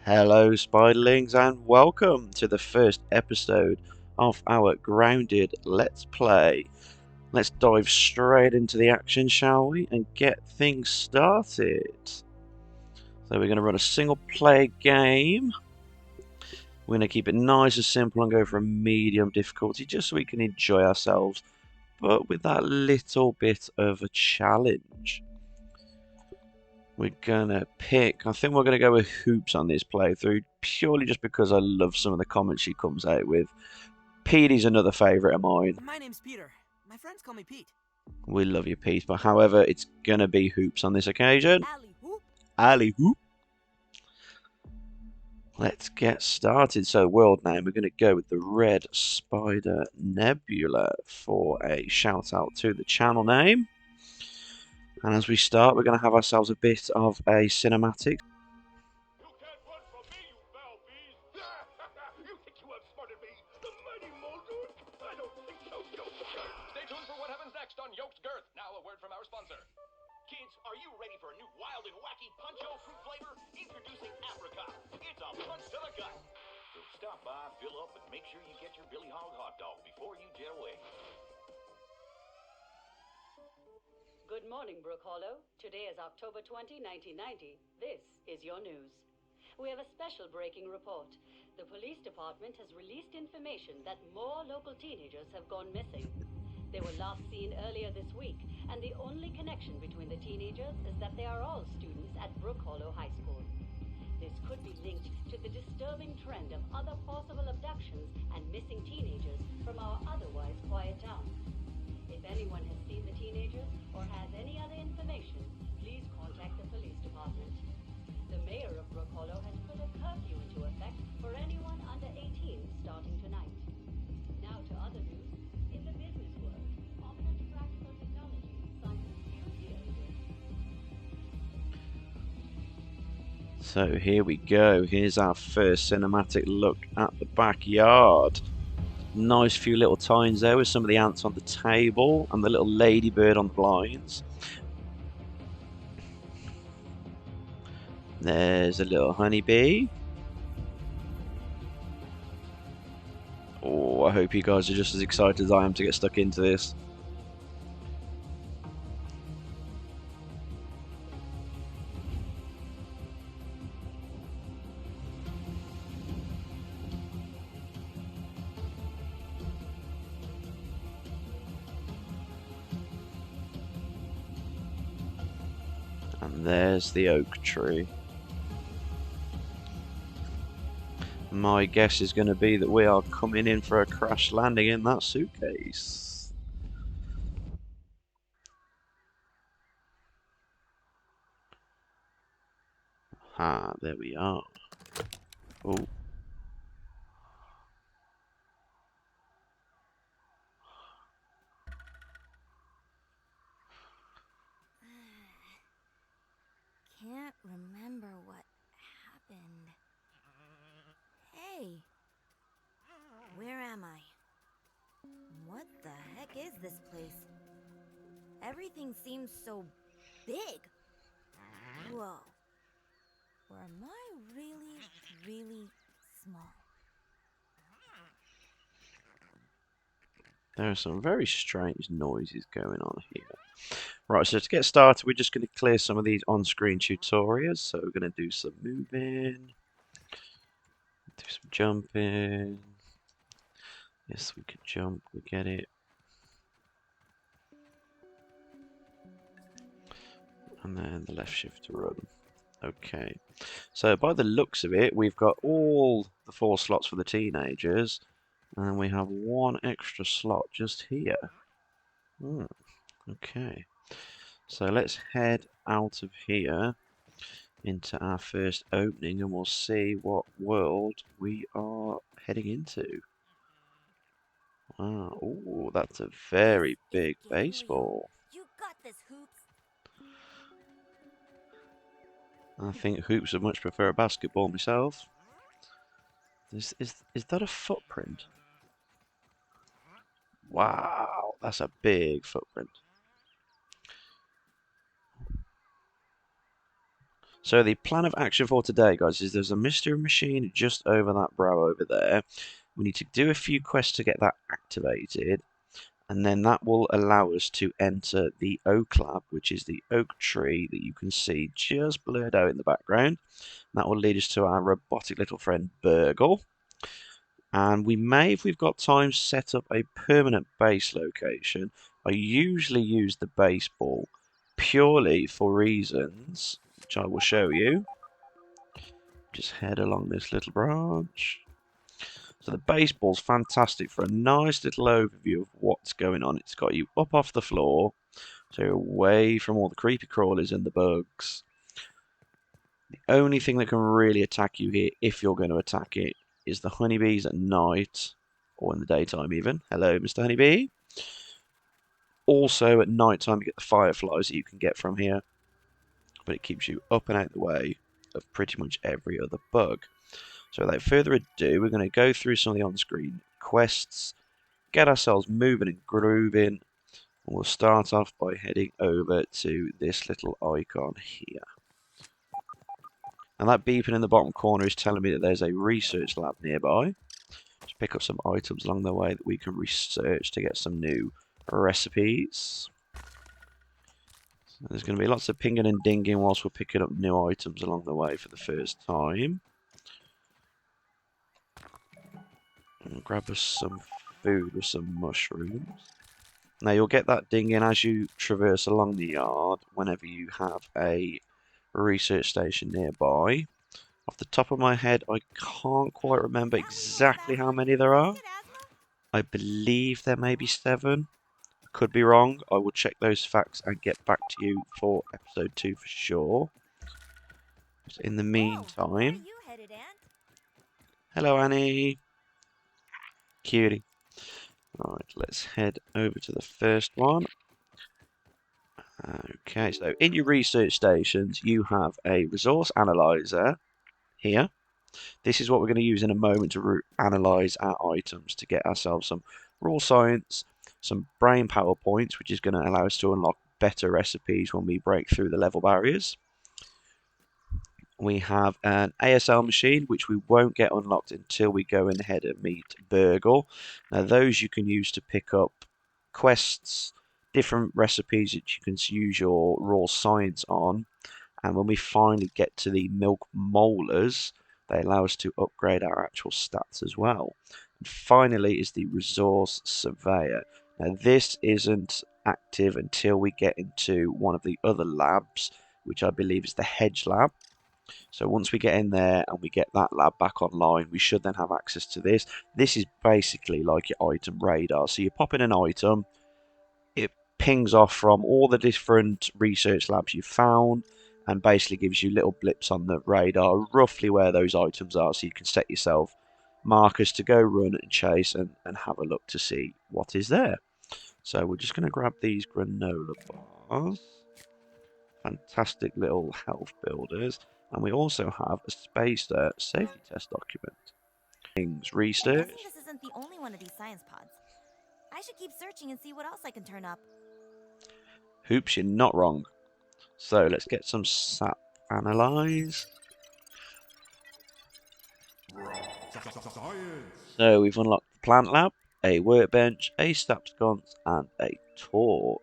Hello, Spiderlings, and welcome to the first episode of our Grounded Let's Play. Let's dive straight into the action, shall we, and get things started. So we're going to run a single player game. We're going to keep it nice and simple and go for a medium difficulty just so we can enjoy ourselves, but with that little bit of a challenge. We're gonna pick, I think we're gonna go with Hoops on this playthrough, purely just because I love some of the comments she comes out with. Petey's another favourite of mine. My name's Peter. My friends call me Pete. We love you, Pete, but however, it's gonna be Hoops on this occasion. Alley whoop. Alley Hoop. Let's get started. So, world name, we're gonna go with the Red Spider Nebula for a shout out to the channel name. And as we start, we're going to have ourselves a bit of a cinematic. You can't run from me, you foul beast! You think you outsmarted me, the mighty Mulder? I don't think so, Yoked Girth. Stay tuned for what happens next on Yoked Girth. Now a word from our sponsor. Kids, are you ready for a new wild and wacky Puncho fruit flavor? Introducing Apricot. It's a punch to the gut. So stop by, fill up, and make sure you get your Billy Hog hot dog before you jet away. Good morning, Brook Hollow. Today is October 20, 1990. This is your news. We have a special breaking report. The police department has released information that more local teenagers have gone missing. They were last seen earlier this week, and the only connection between the teenagers is that they are all students at Brook Hollow High School. This could be linked to the disturbing trend of other possible abductions and missing teenagers from our otherwise quiet town. If anyone has seen the teenagers or has any other information, please contact the police department. The mayor of Brook Hollow has put a curfew into effect for anyone under 18 starting tonight. Now to other news. In the business world, prominent practical technology cycles new teenagers. So here we go. Here's our first cinematic look at the backyard. Nice few little tines there with some of the ants on the table and the little ladybird on the blinds. There's a little honeybee. Oh, I hope you guys are just as excited as I am to get stuck into this. And there's the oak tree. My guess is going to be that we are coming in for a crash landing in that suitcase. Ah, there we are. Oh. Can't remember what happened. Hey! Where am I? What the heck is this place? Everything seems so big. Whoa. Or am I really, really small? There are some very strange noises going on here. Right, so to get started, we're just going to clear some of these on-screen tutorials. So we're going to do some moving, do some jumping. Yes, we can jump, we get it. And then the left shift to run. Okay, so by the looks of it, we've got all the 4 slots for the teenagers, and we have 1 extra slot just here. Okay, so let's head out of here into our first opening, and we'll see what world we are heading into. Wow, ooh, that's a very big baseball. You got this, Hoops. I think Hoops would much prefer a basketball myself. Is that a footprint? Wow, that's a big footprint. So the plan of action for today, guys, is there's a mystery machine just over that brow over there. We need to do a few quests to get that activated, and then that will allow us to enter the oak lab, which is the oak tree that you can see just blurred out in the background. That will lead us to our robotic little friend Burgl. And we may, if we've got time, set up a permanent base location. I usually use the baseball purely for reasons which I will show you. Just head along this little branch. So the baseball's fantastic for a nice little overview of what's going on. It's got you up off the floor, so you're away from all the creepy crawlers and the bugs. The only thing that can really attack you here, if you're going to attack it, is the honeybees at night, or in the daytime even. Hello, Mr. Honeybee. Also, at night time, you get the fireflies that you can get from here, but it keeps you up and out the way of pretty much every other bug. So without further ado, we're going to go through some of the on-screen quests, get ourselves moving and grooving, and we'll start off by heading over to this little icon here. And that beeping in the bottom corner is telling me that there's a research lab nearby. Just pick up some items along the way that we can research to get some new recipes. So there's going to be lots of pinging and dinging whilst we're picking up new items along the way for the first time. And grab us some food with some mushrooms. Now you'll get that dinging as you traverse along the yard whenever you have a research station nearby. Off the top of my head, I can't quite remember exactly how many there are. I believe there may be 7. Could be wrong. I will check those facts and get back to you for episode 2 for sure. Just in the meantime... Hello, Annie. Cutie. Right, let's head over to the first one. Okay, so in your research stations, you have a resource analyzer here. This is what we're going to use in a moment to analyze our items to get ourselves some raw science, some brain power points, which is going to allow us to unlock better recipes when we break through the level barriers. We have an ASL machine, which we won't get unlocked until we go ahead and meet Burgl. Now, those you can use to pick up quests, different recipes that you can use your raw science on. And when we finally get to the milk molars, they allow us to upgrade our actual stats as well. And finally is the resource surveyor. Now, this isn't active until we get into one of the other labs, which I believe is the hedge lab. So once we get in there and we get that lab back online, we should then have access to this. This is basically like your item radar. So you pop in an item, it pings off from all the different research labs you've found, and basically gives you little blips on the radar, roughly where those items are, so you can set yourself markers to go run and chase and have a look to see what is there. So we're just going to grab these granola bars. Fantastic little health builders. And we also have a spacer safety test document. Things research. This isn't the only one of these science pods. I should keep searching and see what else I can turn up. Hoops, you're not wrong. So let's get some sap analysed. So we've unlocked the plant lab, a workbench, a sap sconce, and a torch.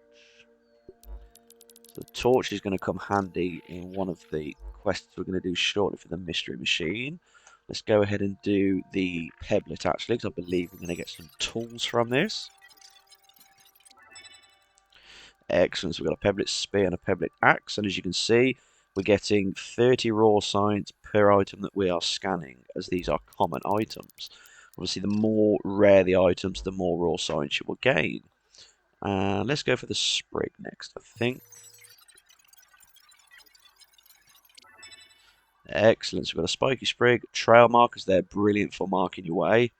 So the torch is going to come handy in one of the quests we're going to do shortly for the mystery machine. Let's go ahead and do the pebblet actually, because I believe we're going to get some tools from this. Excellent, so we've got a pebblet spear and a pebblet axe, and as you can see, we're getting 30 raw science per item that we are scanning, as these are common items. Obviously, the more rare the items, the more raw science you will gain. Let's go for the sprig next, I think. Excellent, so we've got a spiky sprig, trail markers, they're brilliant for marking your way,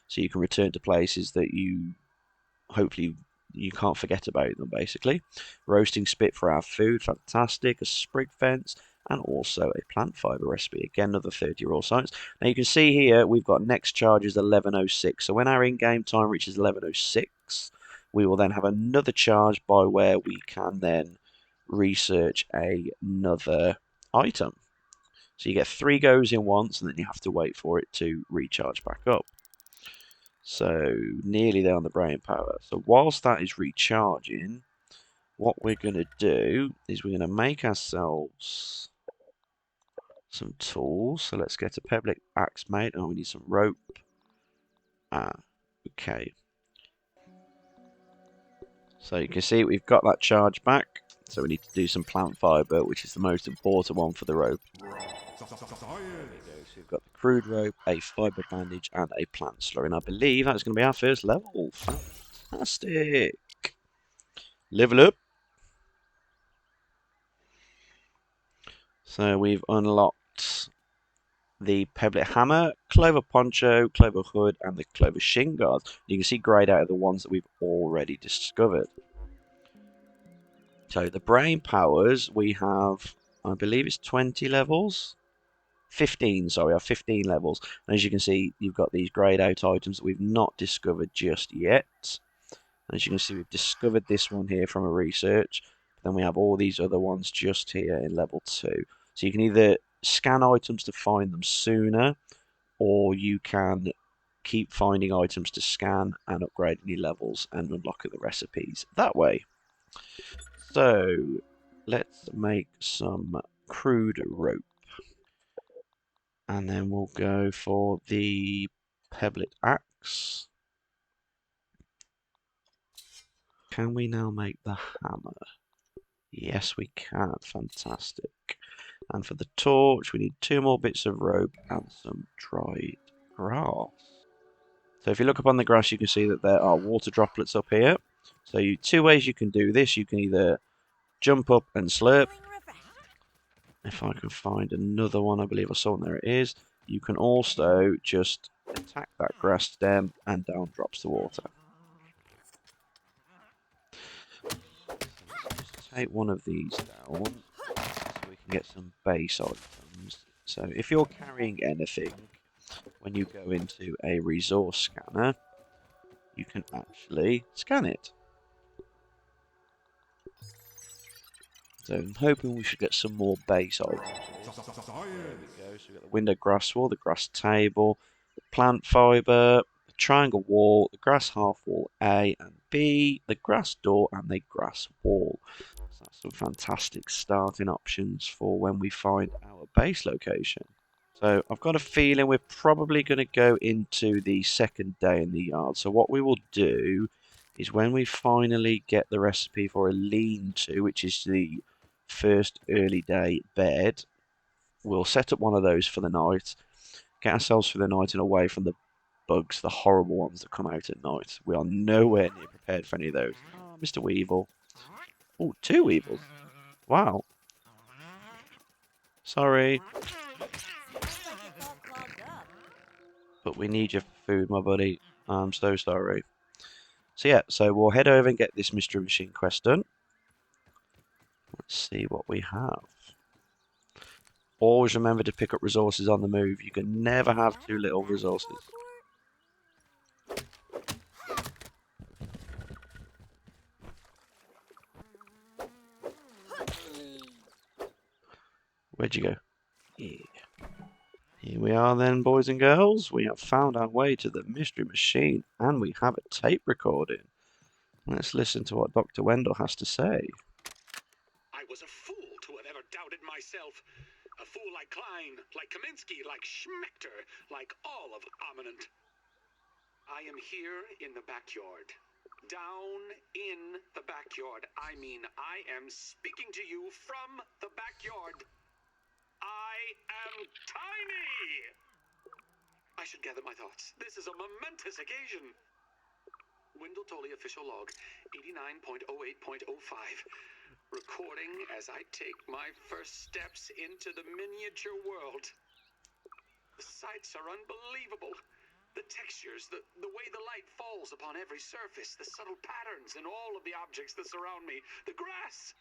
so you can return to places that you hopefully you can't forget about them, basically. Roasting spit for our food, fantastic. A sprig fence, and also a plant fiber recipe. Again, another 30 raw science. Now you can see here we've got next charge is 11:06. So when our in-game time reaches 11:06, we will then have another charge by where we can then research another item. So you get 3 goes in once, and then you have to wait for it to recharge back up. So nearly there on the brain power. So whilst that is recharging, what we're going to do is we're going to make ourselves some tools. So let's get a pebble axe made. Oh, we need some rope. Okay. So you can see we've got that charge back. So we need to do some plant fibre, which is the most important one for the rope. There we go. So we've got the crude rope, a fibre bandage, and a plant slurry. And I believe that's going to be our first level. Fantastic. Level up. So we've unlocked the pebblet hammer, clover poncho, clover hood, and the clover shin guards. You can see greyed out of the ones that we've already discovered. So the brain powers, we have, I believe it's 20 levels. 15, sorry, I have 15 levels. And as you can see, you've got these greyed out items that we've not discovered just yet. And as you can see, we've discovered this one here from a research. Then we have all these other ones just here in level 2. So you can either scan items to find them sooner, or you can keep finding items to scan and upgrade new levels and unlock the recipes that way. So let's make some crude rope. And then we'll go for the pebblet axe. Can we now make the hammer? Yes, we can. Fantastic. And for the torch, we need 2 more bits of rope and some dried grass. So if you look up on the grass, you can see that there are water droplets up here. So 2 ways you can do this. You can either jump up and slurp. If I can find another one, I believe I saw one. There it is. You can also just attack that grass stem and down drops the water. Just take one of these down so we can get some base items. So if you're carrying anything, when you go into a resource scanner, you can actually scan it. So I'm hoping we should get some more base items. There we go. So we've got the window grass wall, the grass table, the plant fibre, the triangle wall, the grass half wall A and B, the grass door, and the grass wall. So that's some fantastic starting options for when we find our base location. So I've got a feeling we're probably going to go into the second day in the yard. So what we will do is when we finally get the recipe for a lean-to, which is the first early day bed, we'll set up one of those for the night, get ourselves through the night and away from the bugs, the horrible ones that come out at night. We are nowhere near prepared for any of those. Oh, Mr. Weevil. Oh, 2 Weevils. Wow. Sorry. But we need your food, my buddy. I'm so sorry. So yeah, so we'll head over and get this mystery machine quest done. Let's see what we have. Always remember to pick up resources on the move. You can never have too little resources. Where'd you go? Yeah. Here we are then, boys and girls. We have found our way to the mystery machine, and we have a tape recording. Let's listen to what Dr. Wendell has to say. I was a fool to have ever doubted myself. A fool like Klein, like Kaminsky, like Schmechter, like all of Ominent. I am here in the backyard. Down in the backyard. I mean, I am speaking to you from the backyard. I am tiny! I should gather my thoughts. This is a momentous occasion. Wendell Tolley official log 89.08.05. Recording as I take my first steps into the miniature world. The sights are unbelievable. The textures, the way the light falls upon every surface, the subtle patterns in all of the objects that surround me. The grass!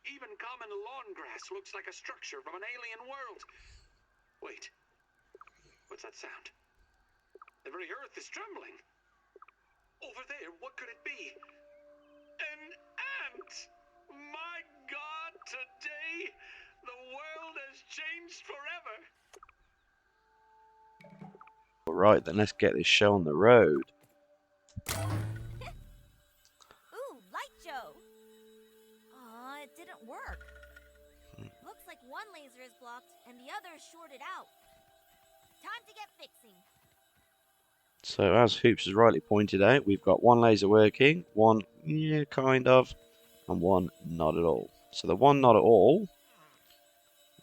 Even common lawn grass looks like a structure from an alien world. Wait. What's that sound? The very earth is trembling. Over there, what could it be? An ant! My God, today the world has changed forever. Alright, then let's get this show on the road. Ooh, light show! Aw, it didn't work. Looks like one laser is blocked and the other is shorted out. Time to get fixing. So as Hoops has rightly pointed out, we've got one laser working, one, yeah, kind of, and one not at all. So the one not at all,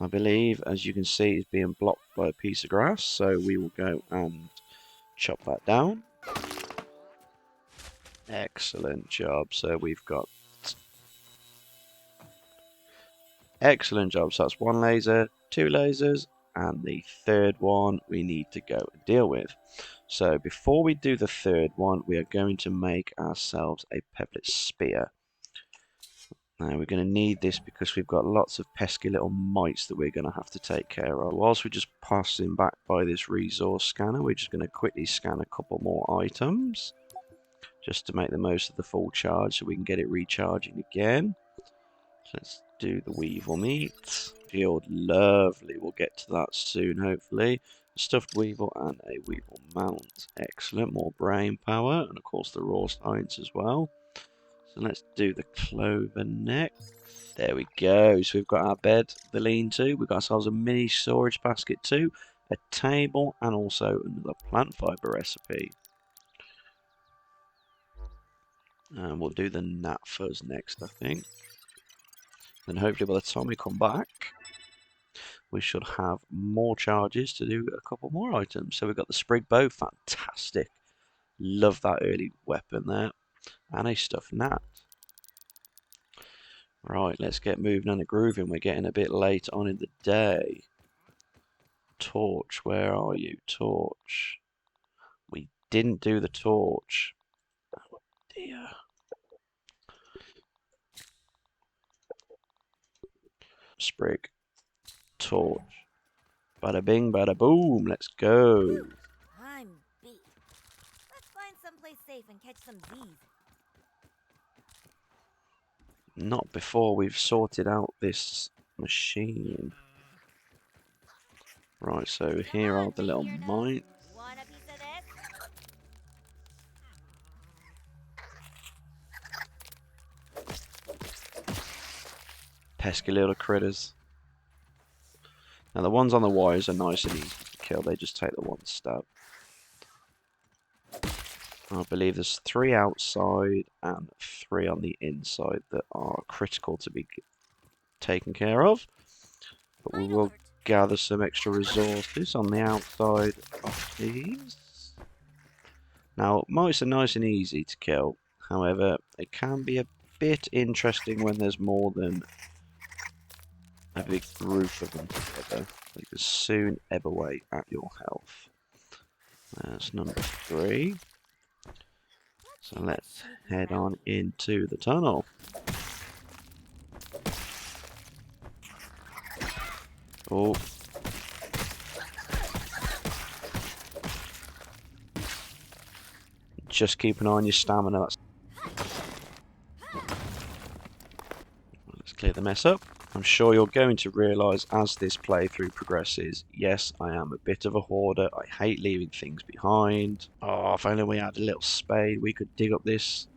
I believe, as you can see, is being blocked by a piece of grass. So we will go and chop that down. Excellent job. So we've got... Excellent job. So that's one laser, two lasers, and the third one we need to go and deal with. So before we do the third one, we are going to make ourselves a pebblet spear. Now we're going to need this because we've got lots of pesky little mites that we're going to have to take care of. Whilst we're just passing back by this resource scanner, we're just going to quickly scan a couple more items just to make the most of the full charge so we can get it recharging again. So let's do the weevil meat. Shield, lovely. We'll get to that soon, hopefully. Stuffed weevil and a weevil mount. Excellent. More brain power. And of course the raw science as well. So let's do the clover next. There we go. So we've got our bed, the lean-to. We've got ourselves a mini storage basket too. A table and also another plant fibre recipe. And we'll do the gnat fuzz next, I think. Then hopefully by the time we come back, we should have more charges to do a couple more items. So we've got the sprig bow, fantastic. Love that early weapon there. And a stuffed gnat. Right, let's get moving and grooving. We're getting a bit late on in the day. Torch, where are you? Torch. We didn't do the torch. Oh dear. Sprig. Torch. Bada bing, bada boom. Let's go. I'm beat. Let's find someplace safe and catch some Z's. Not before we've sorted out this machine. Right, so here are the little mites. Want a piece of this? Pesky little critters. Now the ones on the wires are nice and easy to kill. They just take the one stab. I believe there's 3 outside and 3 on the inside that are critical to be taken care of. But we will gather some extra resources on the outside of these. Now, mice are nice and easy to kill. However, they can be a bit interesting when there's more than a big group of them together. They can soon ebb away at your health. That's number 3. So let's head on into the tunnel. Oh. Just keep an eye on your stamina. Let's clear the mess up. I'm sure you're going to realise as this playthrough progresses, yes, I am a bit of a hoarder. I hate leaving things behind. Oh, if only we had a little spade, we could dig up this.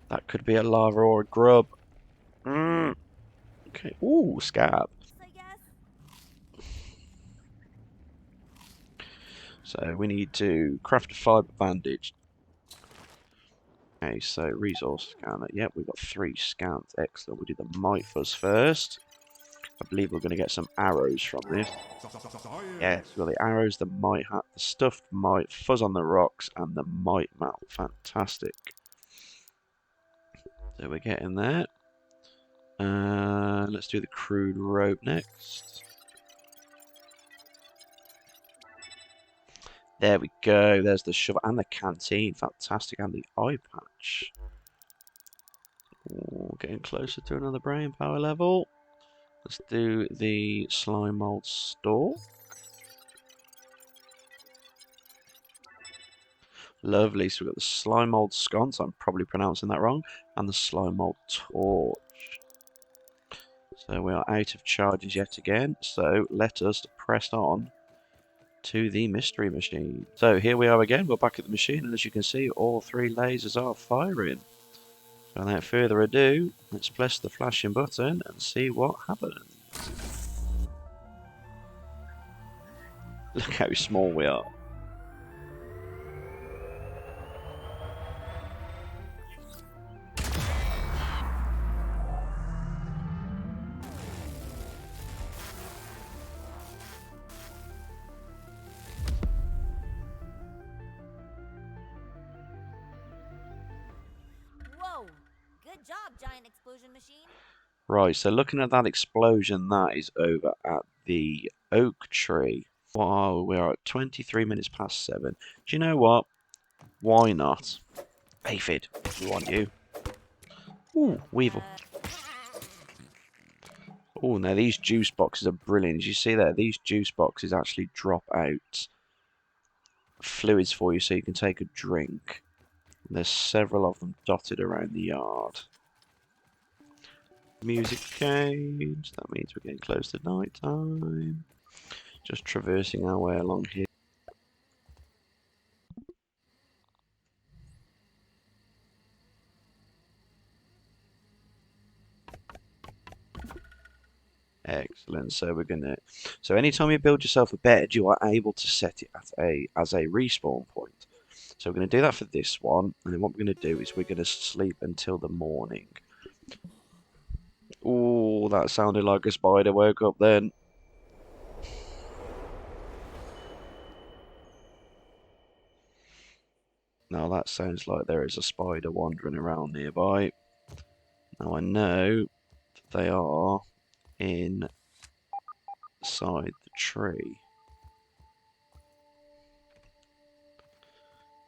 That could be a lava or a grub. Okay. Ooh, scab. So we need to craft a fibre bandage. Okay, so resource scanner. Yep, we've got 3 scans. Excellent. We'll do the mite fuzz first. I believe we're going to get some arrows from this. Yes, we've got the arrows, the mite hat, the stuffed mite, fuzz on the rocks, and the mite mount. Fantastic. So we're getting there. Let's do the crude rope next. There we go. There's the shovel and the canteen. Fantastic. And the eye patch. Ooh, getting closer to another brain power level. Let's do the slime mold stalk. Lovely. So we've got the slime mold sconce. I'm probably pronouncing that wrong. And the slime mold torch. So we are out of charges yet again, so let us press on to the mystery machine. So here we are again, we're back at the machine, and as you can see, all 3 lasers are firing. So without further ado, let's press the flashing button and see what happens. Look how small we are. Whoa! Good job, giant explosion machine. Right, so looking at that explosion, that is over at the oak tree. Wow, we are at 23 minutes past 7. Do you know what? Why not? Aphid, we want you. Ooh, Weevil. Oh, now these juice boxes are brilliant. As you see there, these juice boxes actually drop out fluids for you so you can take a drink. There's several of them dotted around the yard. Music changed. That means we're getting close to night time. Just traversing our way along here. Excellent. So we're gonna. So anytime you build yourself a bed, you are able to set it at as a respawn point. So we're gonna do that for this one, and then what we're gonna do is we're gonna sleep until the morning. Oh, that sounded like a spider woke up then. Now that sounds like there is a spider wandering around nearby. Now I know that they are inside the tree.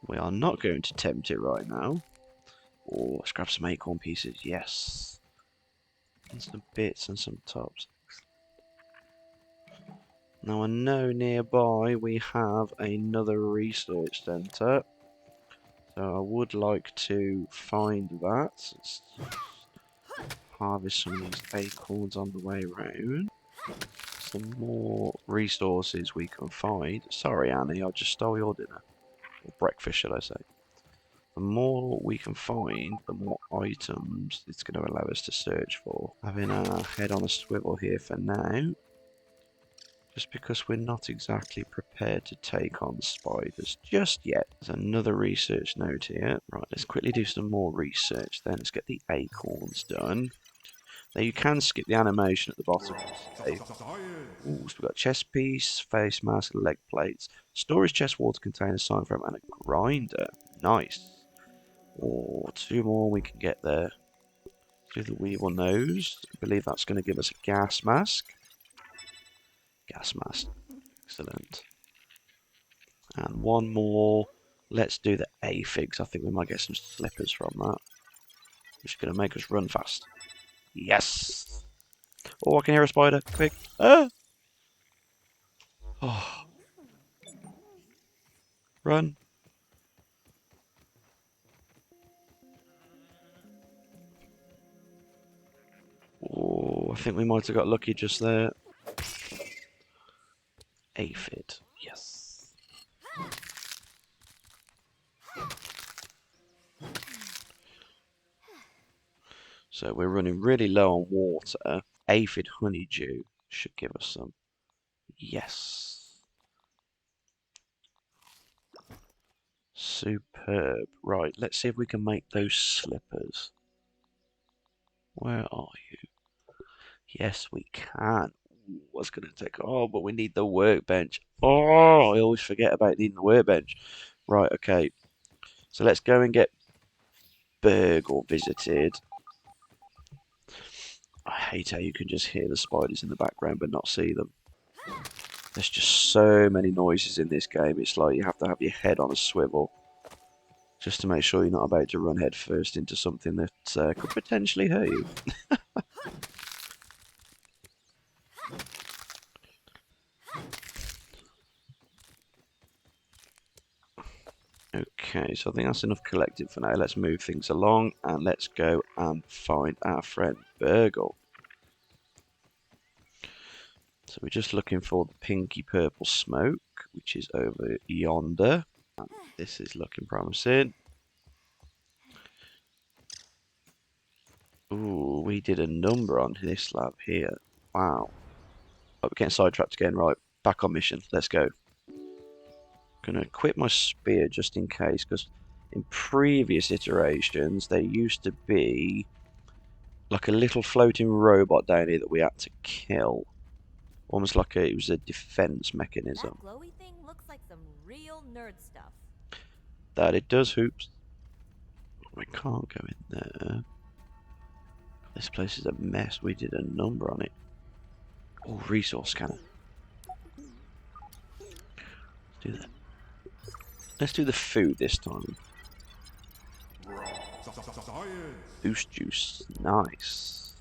We are not going to tempt it right now. Oh, let's grab some acorn pieces, yes. And some bits and some tops. Now I know nearby we have another research centre. So I would like to find that. Let's harvest some of these acorns on the way round. Some more resources we can find. Sorry Annie, I just stole your dinner. Or breakfast should I say. The more we can find, the more items it's going to allow us to search for. Having our head on a swivel here for now. Just because we're not exactly prepared to take on spiders just yet. There's another research note here. Right, let's quickly do some more research then. Let's get the acorns done. Now you can skip the animation at the bottom. Ooh, so we've got chest piece, face mask, leg plates, storage chest, water container, sign frame, and a grinder. Nice. Oh, 2 more we can get there. Do the weevil nose. I believe that's going to give us a gas mask. Gas mask. Excellent. And 1 more. Let's do the aphids. I think we might get some slippers from that. Which is going to make us run fast. Yes! Oh, I can hear a spider. Quick. Ah! Oh. Run. Oh, I think we might have got lucky just there. Aphid. Yes. So we're running really low on water. Aphid honeydew should give us some. Yes. Superb. Right, let's see if we can make those slippers. Where are you? Yes, we can. Ooh, what's going to take? Oh, but we need the workbench. Oh, I always forget about needing the workbench. Right, okay. So let's go and get Burgl visited. I hate how you can just hear the spiders in the background but not see them. There's just so many noises in this game. It's like you have to have your head on a swivel just to make sure you're not about to run head first into something that could potentially hurt you. Okay, so I think that's enough collected for now. Let's move things along and let's go and find our friend Burgl. So we're just looking for the pinky purple smoke, which is over yonder. And this is looking promising. Ooh, we did a number on this lab here. Wow. Oh, we're getting sidetracked again. Right, back on mission. Let's go. Gonna equip my spear just in case, because in previous iterations there used to be like a little floating robot down here that we had to kill. Almost like it was a defense mechanism. That glowy thing looks like some real nerd stuff. That it does, Hoops. We can't go in there. This place is a mess. We did a number on it. Oh, resource scanner. Let's do that. Let's do the food this time. Boost juice. Nice.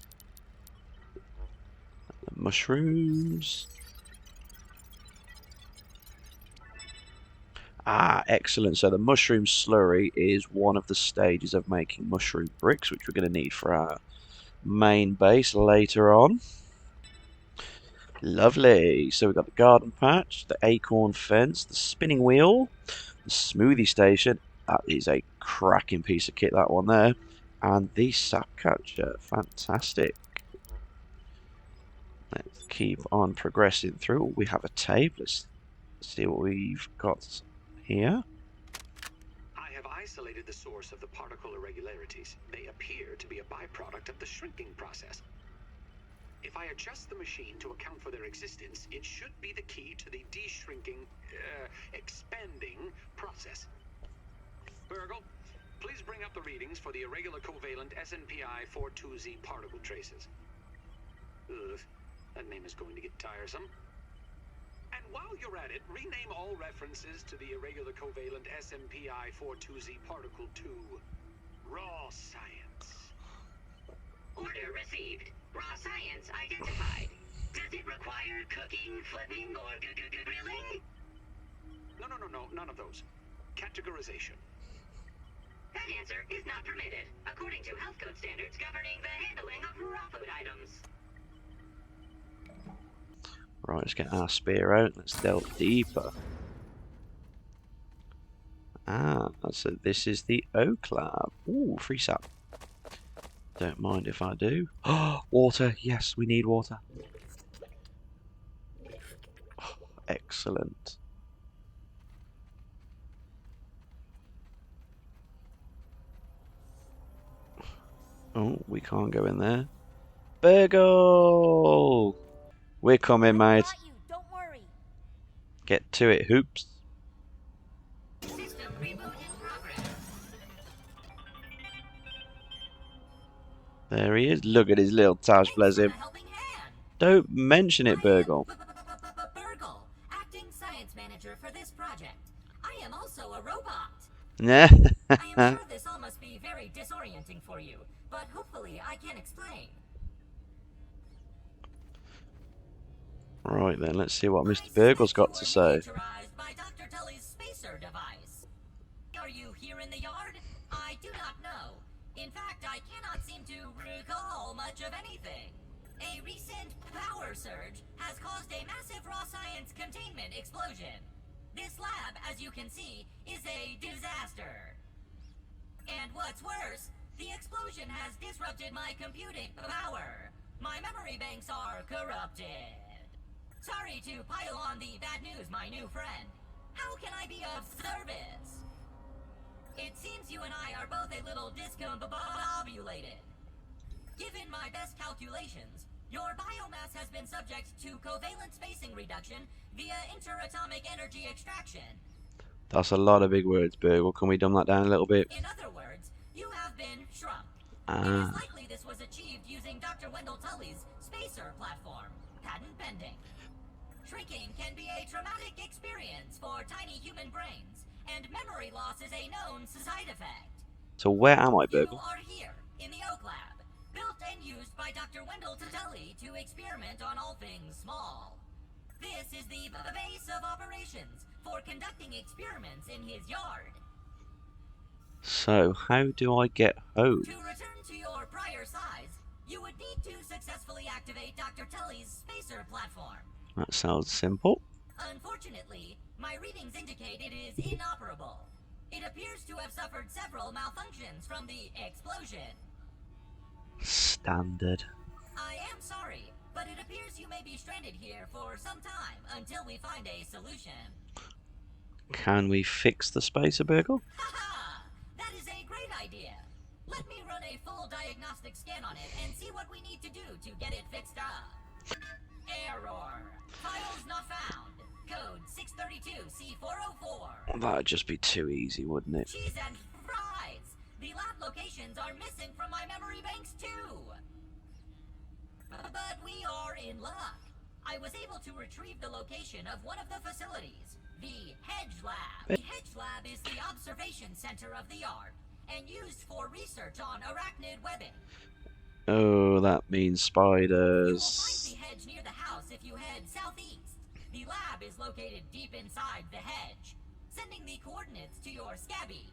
The mushrooms. Ah, excellent. So the mushroom slurry is one of the stages of making mushroom bricks, which we're going to need for our main base later on. Lovely. So we've got the garden patch, the acorn fence, the spinning wheel, the smoothie station. That is a cracking piece of kit, that one there. And the sap catcher. Fantastic. Let's keep on progressing through. We have a tape. Let's see what we've got here. I have isolated the source of the particle irregularities. They appear to be a byproduct of the shrinking process. If I adjust the machine to account for their existence, it should be the key to the de-shrinking, expanding process. Burgl, please bring up the readings for the irregular covalent SNPI42Z particle traces. Ugh, that name is going to get tiresome. And while you're at it, rename all references to the irregular covalent SNPI42Z particle to raw science. Order received. Raw science identified. Does it require cooking, flipping, or grilling? No, none of those. Categorization. That answer is not permitted, according to health code standards governing the handling of raw food items. Right, let's get our spear out. Let's delve deeper. Ah, so this is the Oak Lab. Ooh, free sap. Don't mind if I do. Oh, water. Yes, we need water. Oh, excellent. Oh, we can't go in there. Burgl! We're coming, mate. Got you, don't worry. Get to it, Hoops. System reboot in progress. There he is. Look at his little touch, bless him. A helping hand. Don't mention it, Burgl. Burgl, acting science manager for this project. I am also a robot. Nah. I am sure this all must be very disorienting for you, but hopefully I can explain. Right then, let's see what Mr. Burgl's got to say. Miniaturized by Dr. Tully's spacer device. Are you here in the yard? I do not know. In fact, I cannot seem to recall much of anything. A recent power surge has caused a massive raw science containment explosion. This lab, as you can see, is a disaster. And what's worse, the explosion has disrupted my computing power. My memory banks are corrupted. Sorry to pile on the bad news, my new friend. How can I be of service? It seems you and I are both a little discombobulated. Given my best calculations, your biomass has been subject to covalent spacing reduction via interatomic energy extraction. That's a lot of big words, Burgl. Can we dumb that down a little bit? In other words, you have been shrunk. It Ah. is likely this was achieved using Dr. Wendell Tully's spacer platform, patent pending. Shrinking can be a traumatic experience for tiny human brains, and memory loss is a known side effect. So where am I, You Burgl? are here, in the Oak Lab, built and used by Dr. Wendell Tully to experiment on all things small. This is the base of operations for conducting experiments in his yard. So how do I get home? To return to your prior size, you would need to successfully activate Dr. Tully's spacer platform, That sounds simple. Unfortunately, my readings indicate it is inoperable. It appears to have suffered several malfunctions from the explosion. Standard. I am sorry, but it appears you may be stranded here for some time until we find a solution. Can we fix the spacer, Burgl? Haha! That is a great idea. Let me run a full diagnostic scan on it and see what we need to do to get it fixed up. Error. Files not found. Code 632C404. That'd just be too easy, wouldn't it? Cheese and fries! The lab locations are missing from my memory banks too! But we are in luck. I was able to retrieve the location of one of the facilities, the Hedge Lab. The Hedge Lab is the observation center of the yard and used for research on arachnid webbing. Oh, that means spiders. You will find the hedge near the house if you head southeast. The lab is located deep inside the hedge, sending the coordinates to your scabby.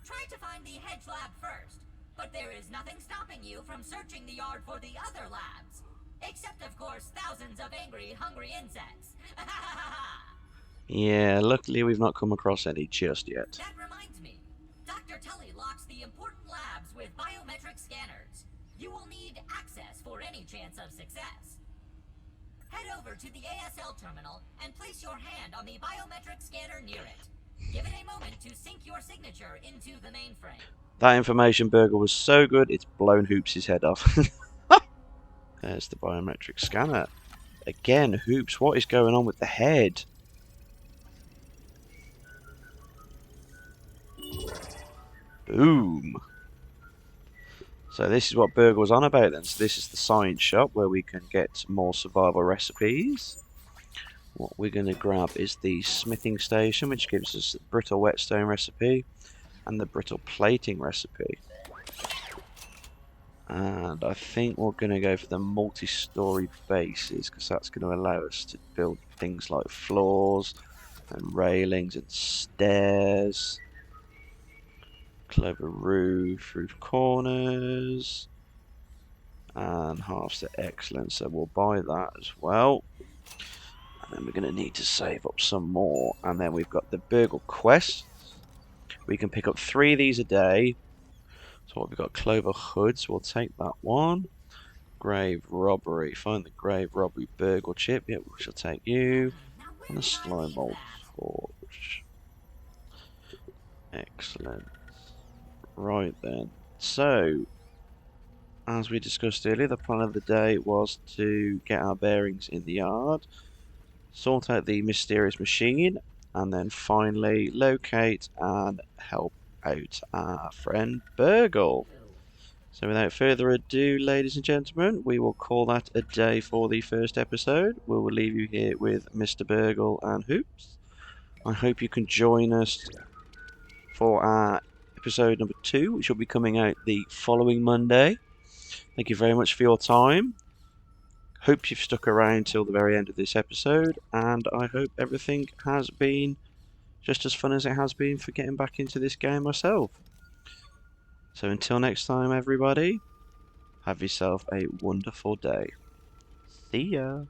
Try to find the hedge lab first, but there is nothing stopping you from searching the yard for the other labs. Except, of course, thousands of angry, hungry insects. Yeah, luckily we've not come across any just yet. That reminds me. Dr. Tully locks the important labs with biometric scanners. You will need access for any chance of success. Head over to the ASL terminal and place your hand on the biometric scanner near it. Give it a moment to sync your signature into the mainframe. That information, Burgl, was so good it's blown Hoops' head off. There's the biometric scanner. Again, Hoops, what is going on with the head? Boom. So this is what Burgl was on about then. So this is the science shop where we can get more survival recipes. What we're going to grab is the smithing station, which gives us the brittle whetstone recipe and the brittle plating recipe. And I think we're going to go for the multi-story bases because that's going to allow us to build things like floors and railings and stairs. Clever roof corners, and halves to excellent, so we'll buy that as well. And then we're going to need to save up some more, and then we've got the Burgl quest. We can pick up 3 of these a day. So what we've got, Clover Hoods, we'll take that one. Grave Robbery, find the Grave Robbery Burgl chip, yep, we shall take you. And the Slime Mold Forge. Excellent. Right then, so as we discussed earlier, the plan of the day was to get our bearings in the yard, sort out the mysterious machine, and then finally locate and help out our friend Burgl. So without further ado, ladies and gentlemen, we will call that a day for the first episode. We will leave you here with Mr. Burgl and Hoops. I hope you can join us for our episode number 2, which will be coming out the following Monday. Thank you very much for your time. Hope you've stuck around till the very end of this episode, and I hope everything has been just as fun as it has been for getting back into this game myself. So until next time, everybody, have yourself a wonderful day. See ya.